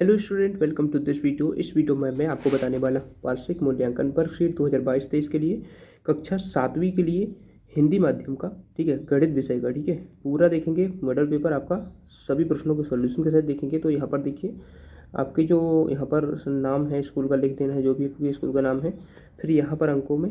Hello student, welcome to this video. इस video में मैं आपको बताने वाला वार्षिक मूल्यांकन वर्कशीट 2022-23 के लिए कक्षा 7वीं के लिए हिंदी माध्यम का, ठीक है, गणित विषय का, ठीक है, पूरा देखेंगे। मॉडल पेपर आपका सभी प्रश्नों के सॉल्यूशन के साथ देखेंगे। तो यहाँ पर देखिए, आपके जो यहाँ पर नाम है स्कूल का लिख देना है, जो भी आपके स्कूल का नाम है। फिर यहाँ पर अंकों में,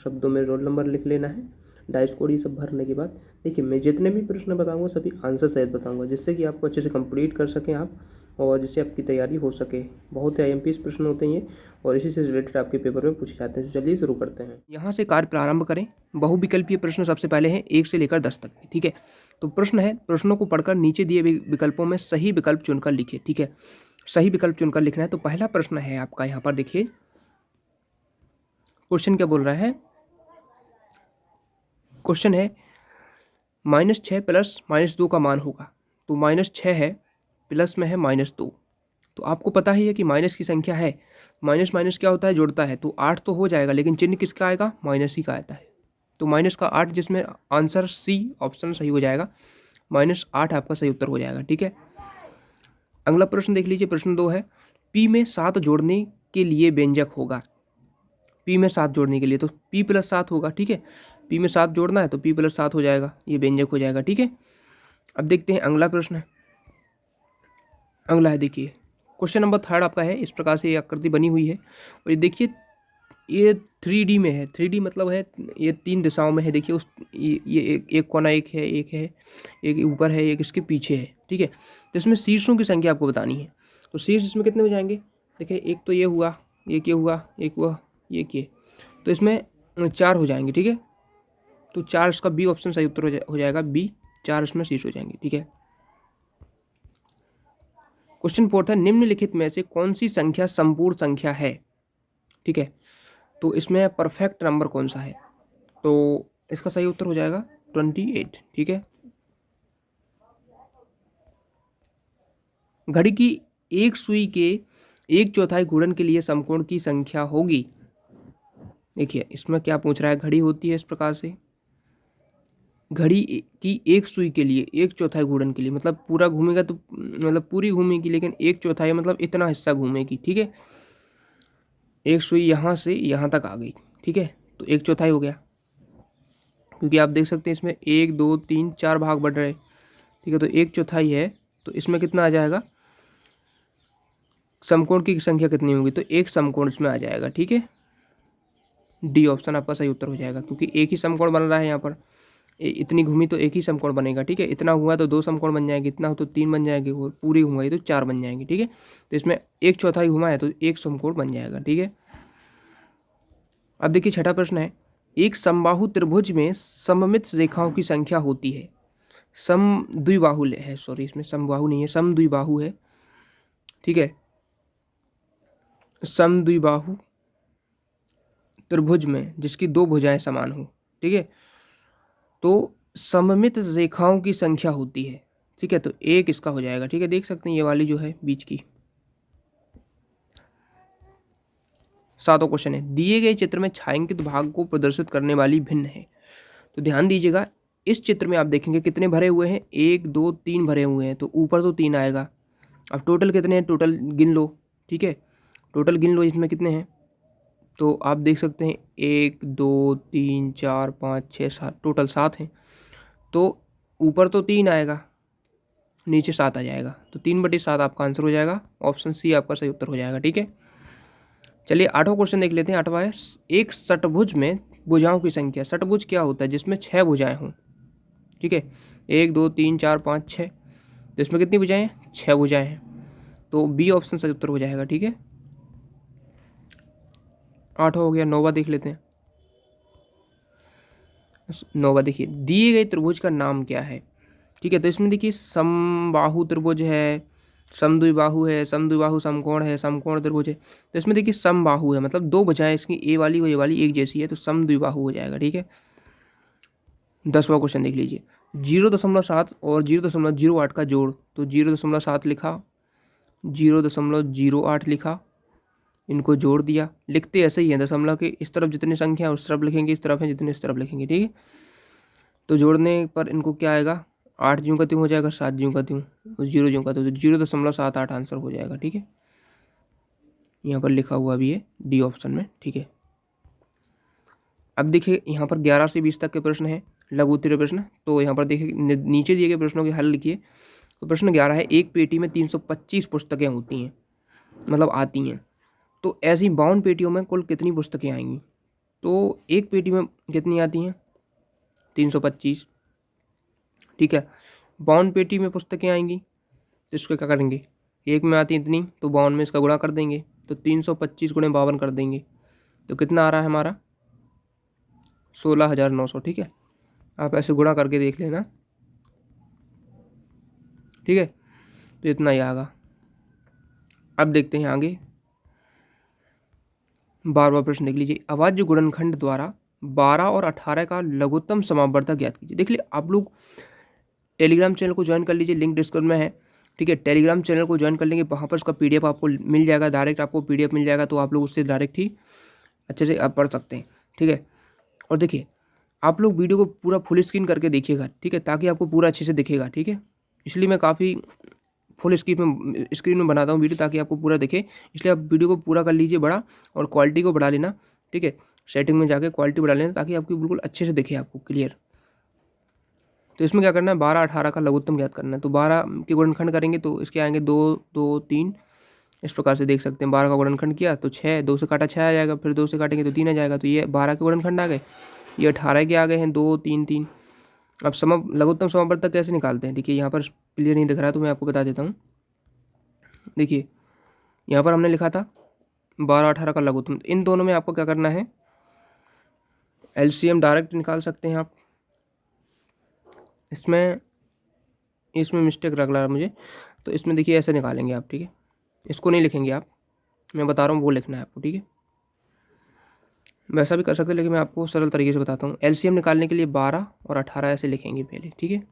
शब्दों में रोल नंबर लिख लेना है। डाइस कोड ये सब भरने के बाद देखिए, मैं जितने भी प्रश्न बताऊंगा सभी आंसर सहित बताऊंगा, जिससे कि आपको अच्छे से कंप्लीट कर सकें आप, और जिससे आपकी तैयारी हो सके। बहुत IMPS प्रश्न होते हैं और इसी से रिलेटेड आपके पेपर में पूछे जाते हैं। तो चलिए शुरू करते हैं। यहाँ से कार्य प्रारंभ करें। बहुविकल्पीय प्रश्न सबसे पहले हैं 1 से लेकर 10 तक, ठीक है। तो प्रश्न है, प्रश्नों को पढ़कर नीचे दिए विकल्पों में सही विकल्प चुनकर लिखिए, ठीक है। सही विकल्प चुनकर लिखना है। तो पहला प्रश्न है आपका, यहाँ पर देखिए क्वेश्चन क्या बोल रहा है। क्वेश्चन है -6 प्लस -2 का मान होगा। तो -6 है, प्लस में है -2। तो आपको पता ही है कि माइनस की संख्या है, माइनस माइनस क्या होता है, जुड़ता है। तो 8 तो हो जाएगा, लेकिन चिन्ह किसका आएगा, माइनस ही का आता है। तो माइनस का 8, जिसमें आंसर सी ऑप्शन सही हो जाएगा। -8 आपका सही उत्तर हो जाएगा, ठीक है। अगला प्रश्न देख लीजिए, प्रश्न 2 है, पी में 7 जोड़ने के लिए व्यंजक होगा। पी में 7 जोड़ने के लिए तो पी प्लस 7 होगा, ठीक है। पी में 7 जोड़ना है तो पी प्लस 7 हो जाएगा, ये व्यंजक हो जाएगा, ठीक है। अब देखते हैं अगला प्रश्न है। अगला है देखिए, क्वेश्चन नंबर 3 आपका है। इस प्रकार से ये आकृति बनी हुई है और ये देखिए, ये 3D में है। 3D मतलब है ये 3 दिशाओं में है। देखिए उस ये एक कोना, एक है, एक ऊपर है, एक इसके पीछे है, ठीक है। तो इसमें शीर्षों की संख्या आपको बतानी है। तो शीर्ष इसमें कितने हो जाएंगे, देखिए एक तो ये हुआ, एक ये हुआ, एक हुआ, ये किए, तो इसमें 4 हो जाएंगे, ठीक है। तो 4 इसका बी ऑप्शन सही उत्तर हो जाएगा, बी 4 इसमें शीर्ष हो जाएंगे, ठीक है। क्वेश्चन 4 है, निम्नलिखित में से कौन सी संख्या संपूर्ण संख्या है, ठीक है। तो इसमें परफेक्ट नंबर कौन सा है, तो इसका सही उत्तर हो जाएगा 28, ठीक है। घड़ी की एक सुई के 1/4 घूर्णन के लिए समकोण की संख्या होगी। देखिए इसमें क्या पूछ रहा है, घड़ी होती है इस प्रकार से, घड़ी की एक सुई के लिए 1/4 घूर्णन के लिए, मतलब पूरा घूमेगा तो मतलब पूरी घूमेगी, लेकिन 1/4 मतलब इतना हिस्सा घूमेगी, ठीक है। एक सुई यहाँ से यहाँ तक आ गई, ठीक है। तो 1/4 हो गया, क्योंकि आप देख सकते हैं इसमें 1 2 3 4 भाग बढ़ रहे, ठीक है। तो 1/4 है, तो इसमें कितना आ जाएगा, समकोण की संख्या कितनी होगी, तो एक समकोण इसमें आ जाएगा, ठीक है। डी ऑप्शन आपका सही उत्तर हो जाएगा, क्योंकि एक ही समकोण बन रहा है यहाँ पर। इतनी घूमी तो एक ही समकोण बनेगा, ठीक है। इतना हुआ तो 2 समकोण बन जाएंगे, इतना हो तो 3 बन जाएंगे, और पूरी घुमाई तो 4 बन जाएंगे, ठीक है। तो इसमें 1/4 घुमा है तो एक समकोण बन जाएगा, ठीक है। अब देखिए छठा प्रश्न है, एक समबाहु त्रिभुज में सममित रेखाओं की संख्या होती है। सम द्विबाहु है, सॉरी इसमें समबाहु नहीं है, सम द्विबाहु है, ठीक है। सम द्विबाहु त्रिभुज में जिसकी 2 भुजाएं समान हो, ठीक है, तो सममित रेखाओं की संख्या होती है, ठीक है। तो एक इसका हो जाएगा, ठीक है। देख सकते हैं ये वाली जो है बीच की। 7वां क्वेश्चन है, दिए गए चित्र में छायांकित भाग को प्रदर्शित करने वाली भिन्न है। तो ध्यान दीजिएगा, इस चित्र में आप देखेंगे कितने भरे हुए हैं, 1 2 3 भरे हुए हैं, तो ऊपर तो 3 आएगा। अब टोटल कितने हैं, टोटल गिन लो, ठीक है। टोटल गिन लो इसमें कितने हैं, तो आप देख सकते हैं 1 2 3 4 5 6 7, टोटल 7 हैं। तो ऊपर तो 3 आएगा, नीचे 7 आ जाएगा, तो 3/7 आपका आंसर हो जाएगा। ऑप्शन सी आपका सही उत्तर हो जाएगा, ठीक है। चलिए 8वां क्वेश्चन देख लेते हैं। 8वां है, एक षटभुज में भुजाओं की संख्या। षटभुज क्या होता है, जिसमें 6 भुजाएं हों, ठीक है। 1 2 3 4 5 6, तो इसमें कितनी भुजाएं हैं, 6 भुजाएं हैं, तो बी ऑप्शन सही उत्तर हो जाएगा, ठीक है। 8वां हो गया। 9वां देख लेते हैं। 9वां देखिए, दिए गए त्रिभुज का नाम क्या है, ठीक है। तो इसमें देखिए समबाहु त्रिभुज है, समद्विबाहु है, समद्विबाहु समकोण है, समकोण त्रिभुज है। तो इसमें देखिए समबाहु है, मतलब 2 भुजाएं इसकी, ए वाली और ये वाली एक जैसी है, तो समद्विबाहु हो जाएगा, ठीक है। 10वां क्वेश्चन देख लीजिए, 0.7 और 0.08 का जोड़। तो 0.7 लिखा, 0.08 लिखा, इनको जोड़ दिया। लिखते ऐसे ही है, दशमलव के इस तरफ जितनी संख्या है उस तरफ लिखेंगे, इस तरफ है जितने इस तरफ लिखेंगे, ठीक है। तो जोड़ने पर इनको क्या आएगा, 8 ज्यों का त्यों हो जाएगा, 7 ज्यों का त्यों, 0 ज्यों का त्यों, तो 0.78 आंसर हो जाएगा। ठीक है, यहाँ पर लिखा हुआ भी है डी ऑप्शन में। ठीक है, अब देखिए यहाँ पर 11 से 20 तक के प्रश्न है, लघु उत्तरीय प्रश्न। तो यहाँ पर देखिए नीचे दिए गए प्रश्नों के हल लिखिए। तो प्रश्न 11 है, एक पेटी में 325 पुस्तकें होती हैं, मतलब आती हैं, तो ऐसी 52 पेटियों में कुल कितनी पुस्तकें आएंगी? तो एक पेटी में कितनी आती हैं? 325। ठीक है, 52 पेटी में पुस्तकें आएंगी, तो इसको क्या करेंगे, एक में आती इतनी तो 52 में इसका गुणा कर देंगे, तो 325 गुणे 52 कर देंगे, तो कितना आ रहा है हमारा? 16,900। ठीक है, आप ऐसे गुणा करके देख लेना। ठीक है, तो इतना ही आएगा। अब देखते हैं आगे, 12वां प्रश्न देख लीजिए। अभाज्य गुणनखंड द्वारा 12 और 18 का लघुत्तम समापवर्तक ज्ञात कीजिए। देख लीजिए, आप लोग टेलीग्राम चैनल को ज्वाइन कर लीजिए, लिंक डिस्क्रिप्शन में है। ठीक है, टेलीग्राम चैनल को ज्वाइन कर लेंगे, वहाँ पर उसका PDF आपको मिल जाएगा, डायरेक्ट आपको PDF मिल जाएगा, तो आप लोग उससे डायरेक्ट ही अच्छे से आप पढ़ सकते हैं। ठीक है, और देखिए आप लोग वीडियो को पूरा फुल स्क्रीन करके देखिएगा। ठीक है, ताकि आपको पूरा अच्छे से दिखेगा। ठीक है, इसलिए मैं काफ़ी फुल स्क्रीन में बनाता हूँ वीडियो, ताकि आपको पूरा दिखे। इसलिए आप वीडियो को पूरा कर लीजिए बड़ा, और क्वालिटी को बढ़ा लेना। ठीक है, सेटिंग में जाके क्वालिटी बढ़ा लेना, ताकि आपकी बिल्कुल अच्छे से दिखे, आपको क्लियर। तो इसमें क्या करना है, 12 18 का लघुत्तम ज्ञात करना है। तो 12 के गुणनखंड करेंगे तो इसके आएंगे 2 2 3, इस प्रकार से देख सकते हैं। 12 का गुणनखंड किया तो 6, 2 से काटा 6 आ जाएगा, फिर 2 से काटेंगे तो 3 आ जाएगा। तो ये 12 के गुणनखंड आ गए, ये 18 के आ गए हैं, 2 3 3। अब लघुत्तम समापवर्तक कैसे निकालते हैं? देखिए यहाँ पर क्लियर नहीं दिख रहा, तो मैं आपको बता देता हूँ। देखिए यहाँ पर हमने लिखा था 12 18 का लघुत्तम, इन दोनों में आपको क्या करना है, LCM डायरेक्ट निकाल सकते हैं आप। इसमें मिस्टेक लग रहा है मुझे, तो इसमें देखिए ऐसे निकालेंगे आप। ठीक है, इसको नहीं लिखेंगे आप, मैं बता रहा हूँ वो लिखना है आपको। ठीक है, वैसा भी कर सकते हैं, लेकिन मैं आपको सरल तरीके से बताता हूँ। LCM निकालने के लिए 12 और 18 ऐसे लिखेंगे पहले। ठीक है,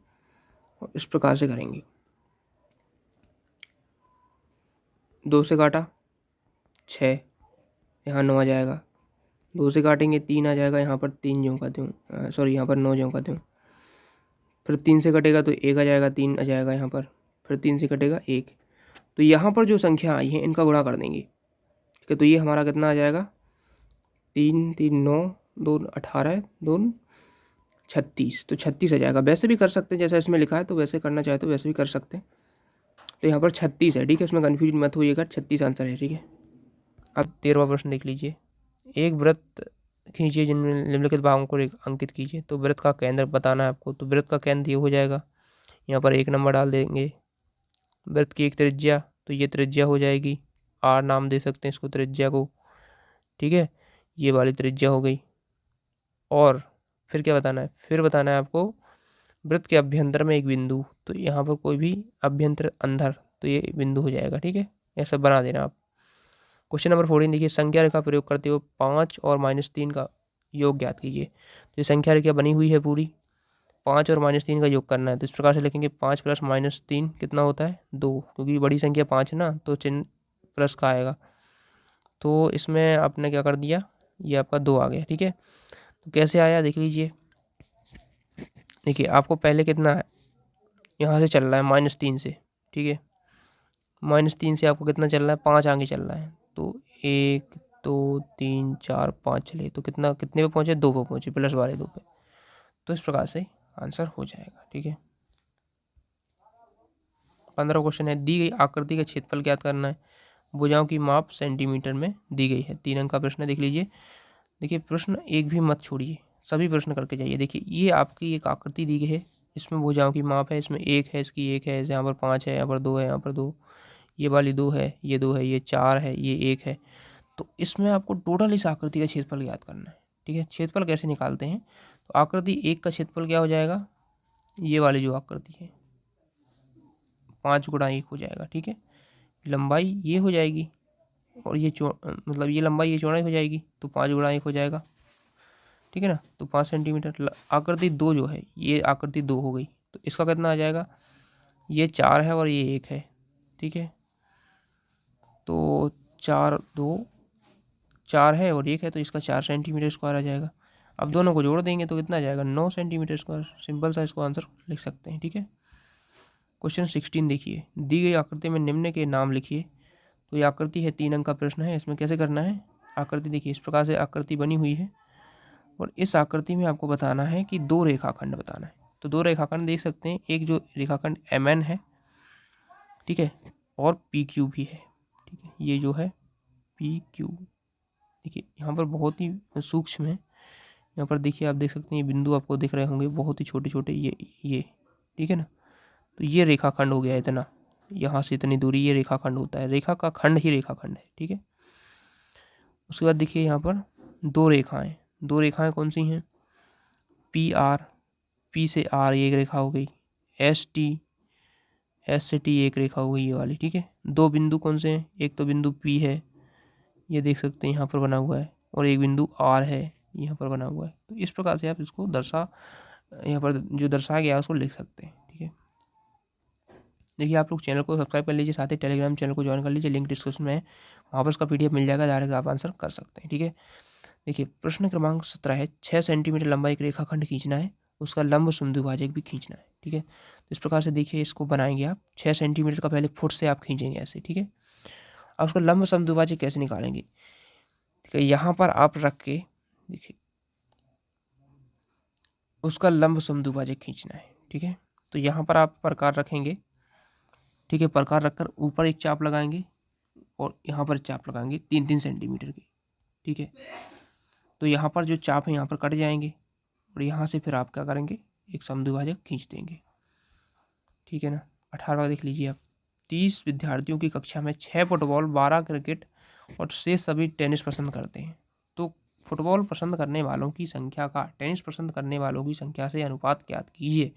और इस प्रकार से करेंगे। 2 से काटा 6, यहाँ 9 आ जाएगा। 2 से काटेंगे 3 आ जाएगा, यहाँ पर 3 ज्यों का त्यों, सॉरी यहाँ पर 9 ज्यों का त्यों। फिर 3 से कटेगा तो 1 आ जाएगा, 3 आ जाएगा यहाँ पर, फिर 3 से कटेगा 1। तो यहाँ पर जो संख्या आई है इनका गुणा कर देंगे। ठीक है, तो ये हमारा कितना आ जाएगा, 3 3 9 2 18 2 36, तो 36 आ जाएगा। वैसे भी कर सकते हैं, जैसा इसमें लिखा है, तो वैसे करना चाहे तो वैसे भी कर सकते हैं। तो यहाँ पर 36 है। ठीक है, इसमें कन्फ्यूजन मत होइएगा, 36 आंसर है। ठीक है, अब 13वां प्रश्न देख लीजिए। एक वृत्त खींचिए जिनमें निम्नलिखित भागों को अंकित कीजिए। तो वृत्त का केंद्र बताना है आपको। तो वृत्त का केंद्र ये हो जाएगा, यहाँ पर 1 नंबर डाल देंगे। वृत्त की एक त्रिज्या, तो ये त्रिज्या हो जाएगी, R नाम दे सकते हैं इसको त्रिज्या को। ठीक है, ये वाली त्रिज्या हो गई। और फिर क्या बताना है, फिर बताना है आपको वृत्त के अभ्यंतर में एक बिंदु, तो यहाँ पर कोई भी अभ्यंतर अंदर, तो ये बिंदु हो जाएगा। ठीक है, ऐसा बना देना आप। क्वेश्चन नंबर 14 देखिए, संख्या रेखा प्रयोग करते हुए 5 और -3 का योग ज्ञात कीजिए। तो ये संख्या रेखा बनी हुई है पूरी, 5 और -3 का योग करना है। तो इस प्रकार से लिखेंगे 5 + -3 कितना होता है, 2, क्योंकि बड़ी संख्या 5 है ना, तो चिन्ह प्लस का आएगा। तो इसमें आपने क्या कर दिया, ये आपका 2 आ गया। ठीक है, तो कैसे आया देख लीजिए। देखिए आपको पहले कितना है, यहाँ से चल रहा है -3 से। ठीक है, -3 से आपको कितना चल रहा है, 5 आगे चल रहा है। तो 1 2 3 4 5 चले, तो कितना, कितने पे पहुँचे, 2 पे पहुँचे, प्लस वाले 2 पे। तो इस प्रकार से आंसर हो जाएगा। ठीक है, 15 क्वेश्चन है, दी गई आकृति का क्षेत्रफल ज्ञात करना है। भुजाओं की माप सेंटीमीटर में दी गई है। 3 अंक का प्रश्न है, देख लीजिए। देखिए प्रश्न एक भी मत छोड़िए, सभी प्रश्न करके जाइए। देखिए ये आपकी एक आकृति दी गई है, इसमें भुजाओं की माप है, इसमें 1 है, इसकी 1 है, यहाँ पर 5 है, यहाँ पर 2 है, यहाँ पर 2, ये वाली 2 है, ये 2 है, ये 4 है, ये 1 है। तो इसमें आपको टोटल इस आकृति का क्षेत्रफल ज्ञात करना है। ठीक है, क्षेत्रफल कैसे निकालते हैं, तो आकृति 1 का क्षेत्रफल क्या हो जाएगा, ये वाली जो आकृति है 5 × 1 हो जाएगा। ठीक है, लंबाई ये हो जाएगी, और ये मतलब ये लंबाई ये चौड़ाई हो जाएगी, तो 5 × 1 हो जाएगा। ठीक है ना, तो 5 सेंटीमीटर। आकृति 2 जो है, ये आकृति 2 हो गई, तो इसका कितना आ जाएगा, ये 4 है और ये 1 है। ठीक है, तो 4 2 4 है और 1 है, तो इसका 4 सेंटीमीटर स्क्वायर आ जाएगा। अब दोनों को जोड़ देंगे तो कितना आ जाएगा, 9 सेंटीमीटर स्क्वायर। सिंपल सा इसको आंसर लिख सकते हैं। ठीक है। क्वेश्चन 16 देखिए, दी गई आकृति में निम्न के नाम लिखिए। तो ये आकृति है, 3 अंक का प्रश्न है। इसमें कैसे करना है, आकृति देखिए इस प्रकार से आकृति बनी हुई है और इस आकृति में आपको बताना है कि 2 रेखाखंड बताना है। तो 2 रेखाखंड देख सकते हैं, एक जो रेखाखंड MN है, ठीक है, और PQ भी है, ठीक है, ये जो है PQ, देखिए यहाँ पर बहुत ही सूक्ष्म है। यहाँ पर देखिए आप देख सकते हैं, ये बिंदु आपको दिख रहे होंगे बहुत ही छोटे छोटे, ये ठीक है ना। तो ये रेखाखंड हो गया इतना, यहाँ से इतनी दूरी, ये रेखाखंड होता है। रेखा का खंड ही रेखाखंड है, ठीक है। उसके बाद देखिए यहाँ पर 2 रेखाएं, 2 रेखाएं कौन सी हैं, PR, P से R एक रेखा हो गई, ST, S से T एक रेखा हो गई, ये वाली, ठीक है। 2 बिंदु कौन से हैं, एक तो बिंदु P है, ये देख सकते हैं यहाँ पर बना हुआ है, और एक बिंदु R है, यहाँ पर बना हुआ है। तो इस प्रकार से आप इसको यहाँ पर जो दर्शाया गया है उसको लिख सकते हैं, ठीक है। देखिए आप लोग चैनल को सब्सक्राइब कर लीजिए, साथ ही टेलीग्राम चैनल को ज्वाइन कर लीजिए, लिंक डिस्क्रिप्शन में है, वहाँ पर उसका PDF मिल जाएगा, डायरेक्ट आप आंसर कर सकते हैं, ठीक है। देखिए प्रश्न क्रमांक 17 है, 6 सेंटीमीटर लंबा एक रेखाखंड खींचना है, उसका लंब समद्विभाजक भी खींचना है, ठीक है। तो इस प्रकार से देखिए इसको बनाएंगे आप, 6 सेंटीमीटर का पहले फुट से आप खींचेंगे ऐसे, ठीक है। अब उसका लंब समद्विभाजक कैसे निकालेंगे, ठीक है, यहाँ पर आप रख के देखिए उसका लंब समद्विभाजक खींचना है, ठीक है। तो यहाँ पर आप प्रकार रखेंगे, ठीक है, प्रकार रखकर ऊपर एक चाप लगाएंगे और यहाँ पर चाप लगाएंगे 3-3 सेंटीमीटर की, ठीक है। तो यहाँ पर जो चाप है यहाँ पर कट जाएंगे और यहाँ से फिर आप क्या करेंगे, एक समद्विभाजक खींच देंगे, ठीक है ना। 18वां देख लीजिए आप, 30 विद्यार्थियों की कक्षा में 6 फुटबॉल, 12 क्रिकेट और शेष सभी टेनिस पसंद करते हैं। तो फुटबॉल पसंद करने वालों की संख्या का टेनिस पसंद करने वालों की संख्या से अनुपात ज्ञात कीजिए।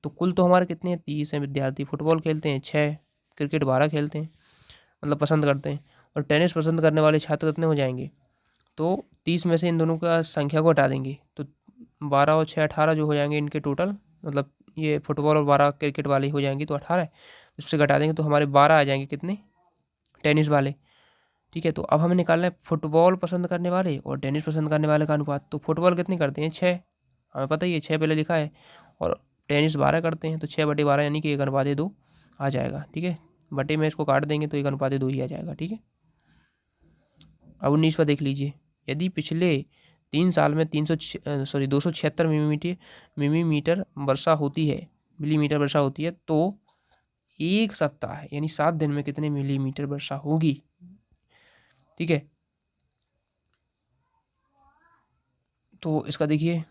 तो कुल तो हमारे कितने हैं, 30 हैं विद्यार्थी, फुटबॉल खेलते हैं 6, क्रिकेट 12 खेलते हैं, मतलब पसंद करते हैं, और टेनिस पसंद करने वाले छात्र कितने हो जाएंगे, तो 30 में से इन दोनों का संख्या को हटा देंगे, तो 12 और 6 18 जो हो जाएंगे इनके टोटल, मतलब ये फुटबॉल और 12 क्रिकेट वाले हो जाएंगे, तो 18 है, इससे घटा देंगे तो हमारे 12 आ जाएंगे, कितने, टेनिस वाले, ठीक है। तो अब हमें निकालना है फुटबॉल पसंद करने वाले और टेनिस पसंद करने वाले का अनुपात। तो फुटबॉल कितने करते हैं, 6, हमें पता ही है 6 पहले लिखा है, और टेनिस 12 करते हैं, तो 6/12 यानी कि 1/2 आ जाएगा, ठीक है। बटे में इसको काट देंगे तो 1/2 ही आ जाएगा, ठीक है। अब 19वां देख लीजिए, यदि पिछले 3 साल में 276 मिलीमीटर वर्षा होती है, मिलीमीटर वर्षा होती है, तो 1 सप्ताह यानी 7 दिन में कितने मिलीमीटर वर्षा होगी, ठीक है। तो इसका देखिए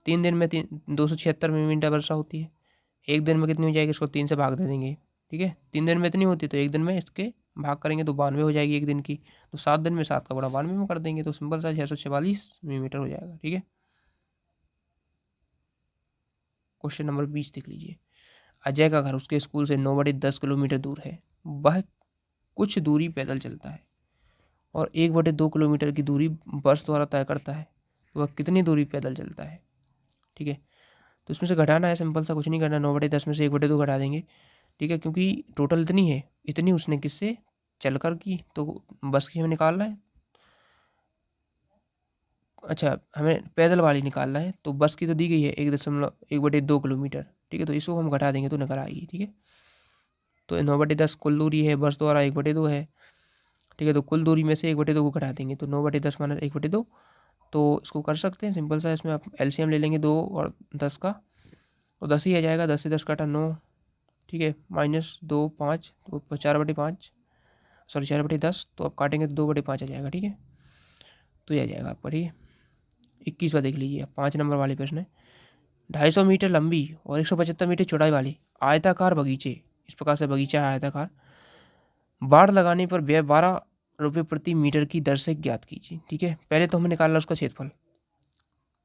3 दिन में 276 मिलीमीटर वर्षा होती है, 1 दिन में कितनी हो जाएगी, इसको 3 से भाग दे देंगे, ठीक है। 3 दिन में इतनी होती है तो 1 दिन में इसके भाग करेंगे तो 92 हो जाएगी 1 दिन की, तो 7 दिन में 7 का गुणा 92 में कर देंगे, तो सिंपल सा 644 मिलीमीटर हो जाएगा, ठीक है। क्वेश्चन नंबर 20 देख लीजिए, अजय का घर उसके स्कूल से 9/10 किलोमीटर दूर है, वह कुछ दूरी पैदल चलता है और 1/2 किलोमीटर की दूरी बस द्वारा तय करता है, वह कितनी दूरी पैदल चलता है, ठीक है। तो इसमें से घटाना है, सिंपल सा, कुछ नहीं करना, 9/10 में से 1/2 घटा देंगे, ठीक है, क्योंकि टोटल इतनी है, इतनी उसने किससे चलकर की, तो बस की हमें निकालना है, अच्छा हमें पैदल वाली निकालना है, तो बस की तो दी गई है 1.2 किलोमीटर, ठीक है, तो इसको हम घटा देंगे तो निकल आएगी, ठीक है। तो 9/10 कुल दूरी है, बस द्वारा 1/2 है, ठीक है। तो कुल दूरी में से 1/2 को घटा देंगे तो 9/10 माइनस 1/2, तो इसको कर सकते हैं सिंपल सा, इसमें आप LCM ले लेंगे 2 और 10 का, तो 10 ही आ जाएगा, 10 से 10 काटा 9, ठीक है, -2 5, तो 4/5, सॉरी 4/10, तो आप काटेंगे तो 2/5 आ जाएगा, ठीक है। तो ये आ जाएगा आपका, ठीक है। 21वां देख लीजिए, 5 नंबर वाले प्रश्न है, 250 मीटर लंबी और 175 मीटर चौड़ाई वाली आयताकार बगीचे, इस प्रकार से बगीचा है आयताकार, बाड़ लगाने पर व्यय 12 रुपये प्रति मीटर की दर से ज्ञात कीजिए, ठीक है। पहले तो हमें निकालना उसका क्षेत्रफल,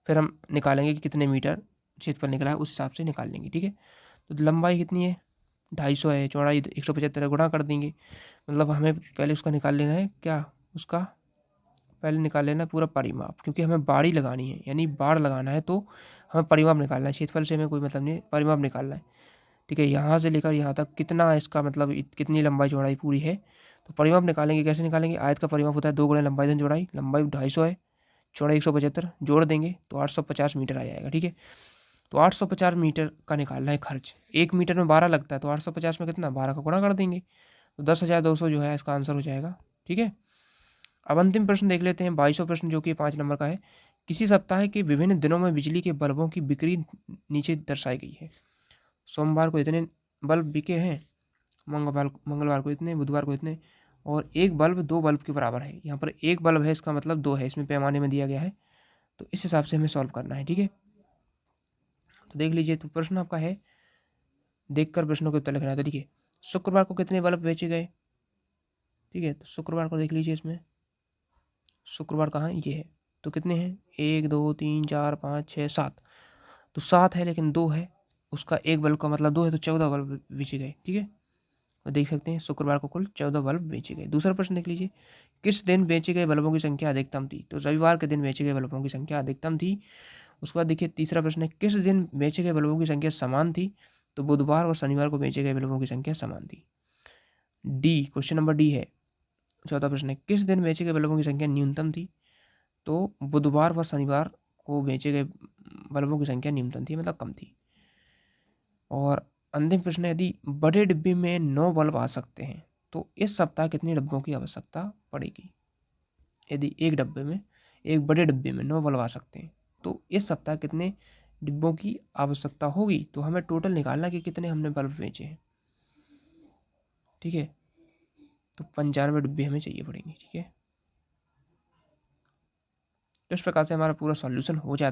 फिर हम निकालेंगे कि कितने मीटर क्षेत्रफल निकला है, उस हिसाब से निकाल लेंगे, ठीक है। तो लंबाई कितनी है, 250 है, चौड़ाई 175 गुणा कर देंगे, मतलब हमें पहले उसका निकाल लेना है, क्या उसका पहले निकाल लेना पूरा परिमाप, क्योंकि हमें बाड़ी लगानी है, यानी बाड़ लगाना है, तो हमें परिमाप निकालना है, क्षेत्रफल से हमें कोई मतलब नहीं, परिमाप निकालना है, ठीक है। यहाँ से लेकर यहाँ तक कितना इसका मतलब कितनी लंबाई चौड़ाई पूरी है, तो परिमाप निकालेंगे, कैसे निकालेंगे, आयत का परिमाप होता है 2 गुणे लंबाई धन चौड़ाई, लंबाई 250 है, चौड़ाई 175, जोड़ देंगे तो 850 मीटर आ जाएगा, ठीक है। तो 850 मीटर का निकालना है खर्च। 1 मीटर में 12 लगता है, तो 850 में कितना, 12 का गुणा कर देंगे, तो 10,200 जो है इसका आंसर हो जाएगा। ठीक है, अब अंतिम प्रश्न देख लेते हैं, 22वां प्रश्न, जो कि 5 नंबर का है। किसी सप्ताह के विभिन्न दिनों में बिजली के बल्बों की बिक्री नीचे दर्शाई गई है। सोमवार को इतने बल्ब बिके हैं, मंगलवार को इतने, बुधवार को इतने, और एक बल्ब 2 बल्ब के बराबर है। यहाँ पर एक बल्ब है, इसका मतलब 2 है, इसमें पैमाने में दिया गया है, तो इस हिसाब से हमें सॉल्व करना है। ठीक है, तो देख लीजिए, तो प्रश्न आपका है, देखकर प्रश्नों के उत्तर लिखना है। तो देखिए, शुक्रवार को कितने बल्ब बेचे गए। ठीक है, तो शुक्रवार को देख लीजिए, इसमें शुक्रवार कहाँ है, ये है, तो कितने हैं, 1 2 3 4 5 6 7, तो 7 है, लेकिन 2 है, उसका एक बल्ब का मतलब 2 है, तो 14 बल्ब बेचे गए। ठीक है, तो देख सकते हैं शुक्रवार को कुल 14 बल्ब बेचे गए। दूसरा प्रश्न देख लीजिए, किस दिन बेचे गए बल्बों की संख्या अधिकतम थी। तो रविवार के दिन बेचे गए बल्बों की संख्या अधिकतम थी। उसके बाद देखिए, तीसरा प्रश्न है, किस दिन बेचे गए बल्बों की संख्या समान थी। तो बुधवार और शनिवार को बेचे गए बल्बों की संख्या समान थी। डी, क्वेश्चन नंबर डी है, चौथा प्रश्न है, किस दिन बेचे गए बल्बों की संख्या न्यूनतम थी। तो बुधवार व शनिवार को बेचे गए बल्बों की संख्या न्यूनतम थी, मतलब कम थी। और अंतिम प्रश्न है, यदि बड़े डिब्बे में 9 बल्ब आ सकते हैं तो इस सप्ताह कितने डब्बों की आवश्यकता पड़ेगी। यदि एक बड़े डिब्बे में 9 बल्ब आ सकते हैं तो इस सप्ताह कितने डिब्बों की आवश्यकता होगी। तो हमें टोटल निकालना कि कितने हमने बल्ब बेचे हैं। ठीक है, तो 95 डिब्बे हमें चाहिए पड़ेंगे। ठीक है, तो इस प्रकार से हमारा पूरा सॉल्यूशन हो जाता है।